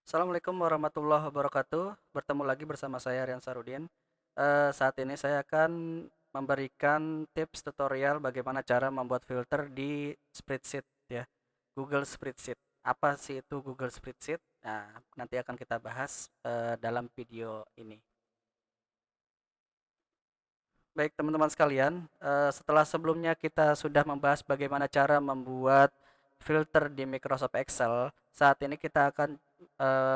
Assalamualaikum warahmatullahi wabarakatuh. Bertemu lagi bersama saya Rian Sarudin. Saat ini saya akan memberikan tips tutorial bagaimana cara membuat filter di spreadsheet ya, Google Spreadsheet. Apa sih itu Google Spreadsheet? Nah, nanti akan kita bahas dalam video ini. Baik teman-teman sekalian, setelah sebelumnya kita sudah membahas bagaimana cara membuat filter di Microsoft Excel, saat ini kita akan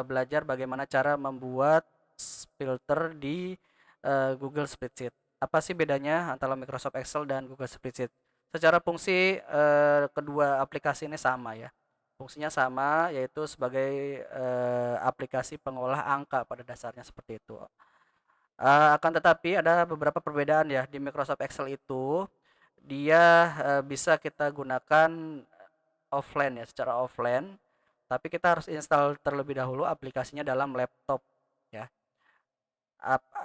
belajar bagaimana cara membuat filter di Google Spreadsheet. Apa sih bedanya antara Microsoft Excel dan Google Spreadsheet? Secara fungsi kedua aplikasi ini sama ya. Fungsinya sama, yaitu sebagai aplikasi pengolah angka pada dasarnya seperti itu. Akan tetapi ada beberapa perbedaan ya di Microsoft Excel itu, dia, bisa kita gunakan offline ya, secara offline, tapi kita harus install terlebih dahulu aplikasinya dalam laptop ya.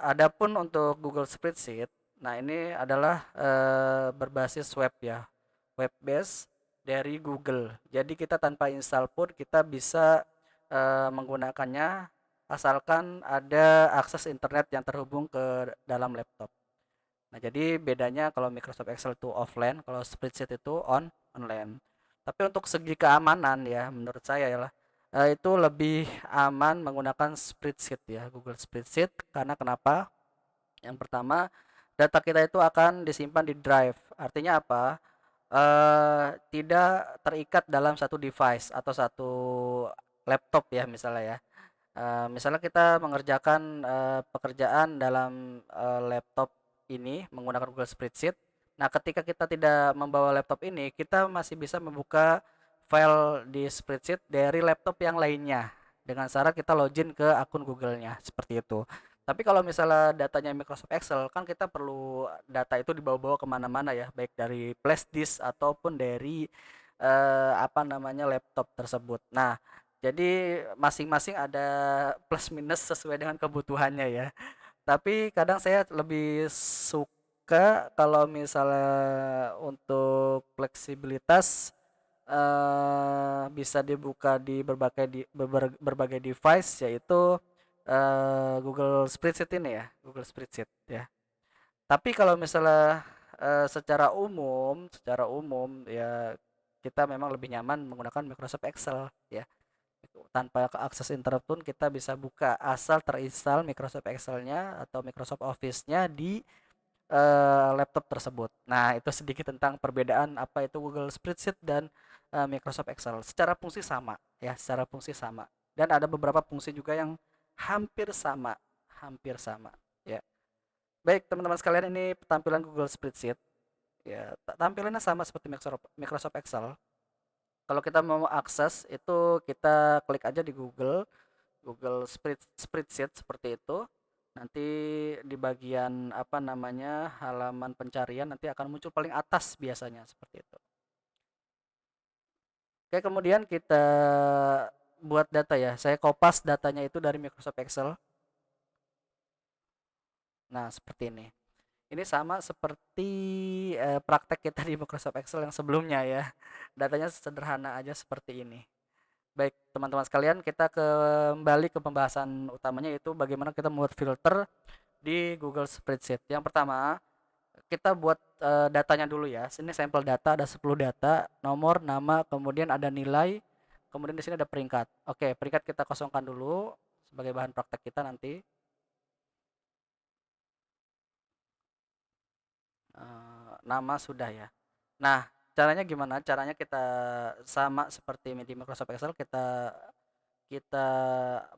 Adapun untuk Google Spreadsheet, nah ini adalah, berbasis web ya, web base dari Google. Jadi kita tanpa install pun kita bisa, menggunakannya asalkan ada akses internet yang terhubung ke dalam laptop. Nah, jadi bedanya kalau Microsoft Excel itu offline, kalau spreadsheet itu online. Tapi untuk segi keamanan ya, menurut saya ya lah, itu lebih aman menggunakan spreadsheet ya, Google Spreadsheet. Karena kenapa? Yang pertama, data kita itu akan disimpan di drive. Artinya apa? Tidak terikat dalam satu device atau satu laptop ya misalnya ya. Misalnya kita mengerjakan, pekerjaan dalam, laptop ini menggunakan Google Spreadsheet. Nah, ketika kita tidak membawa laptop ini, kita masih bisa membuka file di spreadsheet dari laptop yang lainnya, dengan syarat kita login ke akun Google-nya, seperti itu. Tapi kalau misalnya datanya Microsoft Excel, kan kita perlu data itu dibawa-bawa kemana-mana ya, baik dari flash disk ataupun dari, apa namanya, laptop tersebut. Nah, jadi masing-masing ada plus minus sesuai dengan kebutuhannya ya. Tapi kadang saya lebih suka kalau misalnya untuk fleksibilitas bisa dibuka di berbagai device yaitu Google Spreadsheet ini ya, Google Spreadsheet ya. Tapi kalau misalnya secara umum ya kita memang lebih nyaman menggunakan Microsoft Excel ya. Tanpa akses internet pun kita bisa buka asal terinstall Microsoft Excel-nya atau Microsoft Office-nya di laptop tersebut. Nah, itu sedikit tentang perbedaan apa itu Google Spreadsheet dan Microsoft Excel. Secara fungsi sama ya, secara fungsi sama. Dan ada beberapa fungsi juga yang hampir sama, hampir sama ya. Baik, teman-teman sekalian, ini tampilan Google Spreadsheet ya. Tampilannya sama seperti Microsoft Excel. Kalau kita mau akses itu kita klik aja di Google Spreadsheet seperti itu. Nanti di bagian apa namanya, halaman pencarian nanti akan muncul paling atas biasanya seperti itu. Oke, kemudian kita buat data ya. Saya kopas datanya itu dari Microsoft Excel. Nah, seperti ini. Ini sama seperti praktek kita di Microsoft Excel yang sebelumnya ya. Datanya sederhana aja seperti ini. Baik, teman-teman sekalian, kita kembali ke pembahasan utamanya, yaitu bagaimana kita membuat filter di Google Spreadsheet. Yang pertama, kita buat datanya dulu ya. Sini sampel data, ada 10 data, nomor, nama, kemudian ada nilai, kemudian di sini ada peringkat. Oke, peringkat kita kosongkan dulu sebagai bahan praktek kita nanti. Nama sudah ya. Nah, caranya gimana? Caranya kita sama seperti di Microsoft Excel, kita kita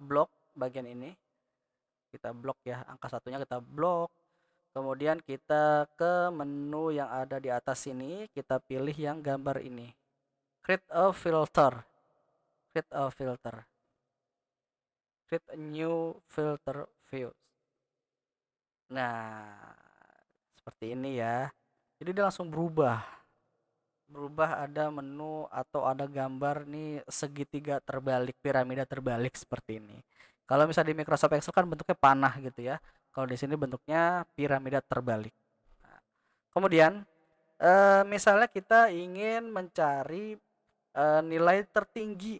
blok bagian ini, kita blok ya, angka satunya kita blok. Kemudian kita ke menu yang ada di atas sini, kita pilih yang gambar ini. Create a filter. Create a filter. Create a new filter view. Nah, seperti ini ya. Jadi dia langsung berubah. Berubah, ada menu atau ada gambar nih, segitiga terbalik, piramida terbalik seperti ini. Kalau misalnya di Microsoft Excel kan bentuknya panah gitu ya. Kalau di sini bentuknya piramida terbalik. Nah, kemudian misalnya kita ingin mencari nilai tertinggi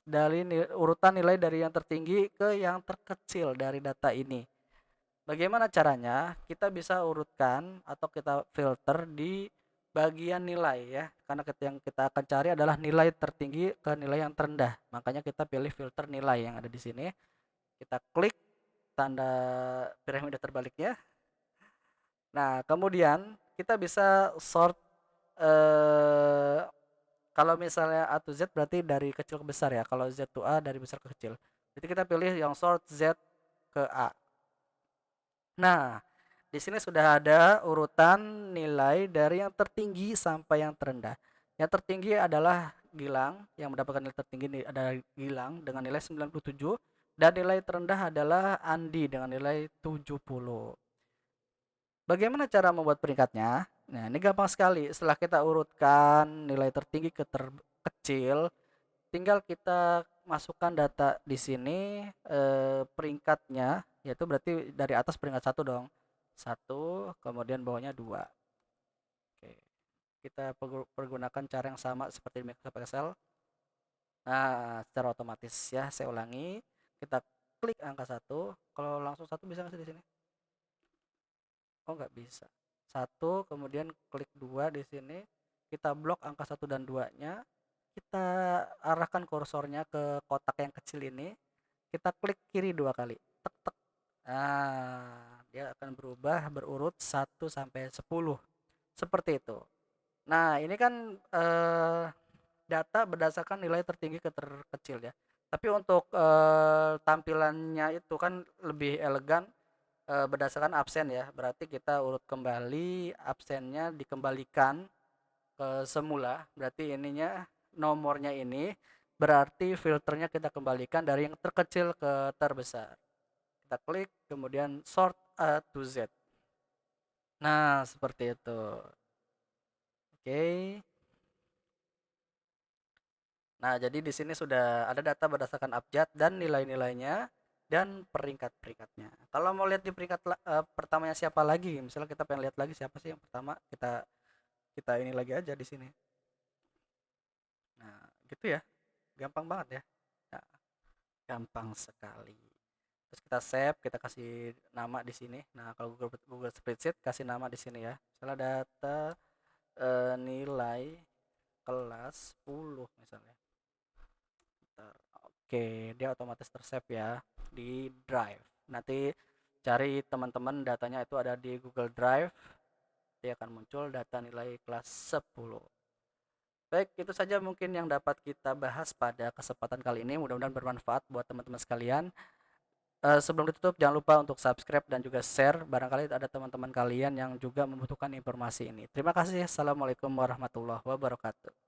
dari urutan nilai dari yang tertinggi ke yang terkecil dari data ini. Bagaimana caranya? Kita bisa urutkan atau kita filter di bagian nilai ya. Karena yang kita akan cari adalah nilai tertinggi ke nilai yang terendah. Makanya kita pilih filter nilai yang ada di sini. Kita klik tanda piramida terbaliknya. Nah, kemudian kita bisa sort eh, kalau misalnya A to Z berarti dari kecil ke besar ya. Kalau Z to A dari besar ke kecil. Jadi kita pilih yang sort Z ke A. Nah, di sini sudah ada urutan nilai dari yang tertinggi sampai yang terendah. Yang tertinggi adalah Gilang, yang mendapatkan nilai tertinggi adalah Gilang dengan nilai 97 dan nilai terendah adalah Andi dengan nilai 70. Bagaimana cara membuat peringkatnya? Nah, ini gampang sekali. Setelah kita urutkan nilai tertinggi ke terkecil, tinggal kita masukkan data di sini peringkatnya, yaitu berarti dari atas peringkat satu dong. Satu, kemudian bawahnya dua. Oke. Kita pergunakan cara yang sama seperti di Microsoft Excel. Nah, secara otomatis ya, saya ulangi. Kita klik angka satu. Kalau langsung satu bisa nggak sih di sini? Oh, nggak bisa. Satu, kemudian klik dua di sini. Kita blok angka satu dan duanya. Kita arahkan kursornya ke kotak yang kecil ini. Kita klik kiri dua kali. Tek tek. Nah, dia akan berubah berurut 1 sampai 10. Seperti itu. Nah, ini kan data berdasarkan nilai tertinggi ke terkecil ya. Tapi untuk tampilannya itu kan lebih elegan berdasarkan absen ya. Berarti kita urut kembali absennya dikembalikan ke semula. Berarti ininya nomornya ini berarti filternya kita kembalikan dari yang terkecil ke terbesar. Kita klik kemudian sort A to Z. Nah, seperti itu. Oke. Nah, jadi di sini sudah ada data berdasarkan abjad dan nilai-nilainya dan peringkat-peringkatnya. Kalau mau lihat di peringkat pertamanya siapa lagi, misalnya kita pengen lihat lagi siapa sih yang pertama, kita kita ini lagi aja di sini. Nah, gitu ya. Gampang banget ya. Nah, gampang sekali. Terus kita save, kita kasih nama di sini. Nah, kalau Google Spreadsheet kasih nama di sini ya. Misalnya data nilai kelas 10 misalnya. Oke, dia otomatis tersave ya di Drive. Nanti cari teman-teman datanya itu ada di Google Drive. Dia akan muncul data nilai kelas 10. Baik, itu saja mungkin yang dapat kita bahas pada kesempatan kali ini. Mudah-mudahan bermanfaat buat teman-teman sekalian. Sebelum ditutup, jangan lupa untuk subscribe dan juga share. Barangkali ada teman-teman kalian yang juga membutuhkan informasi ini. Terima kasih. Assalamualaikum warahmatullahi wabarakatuh.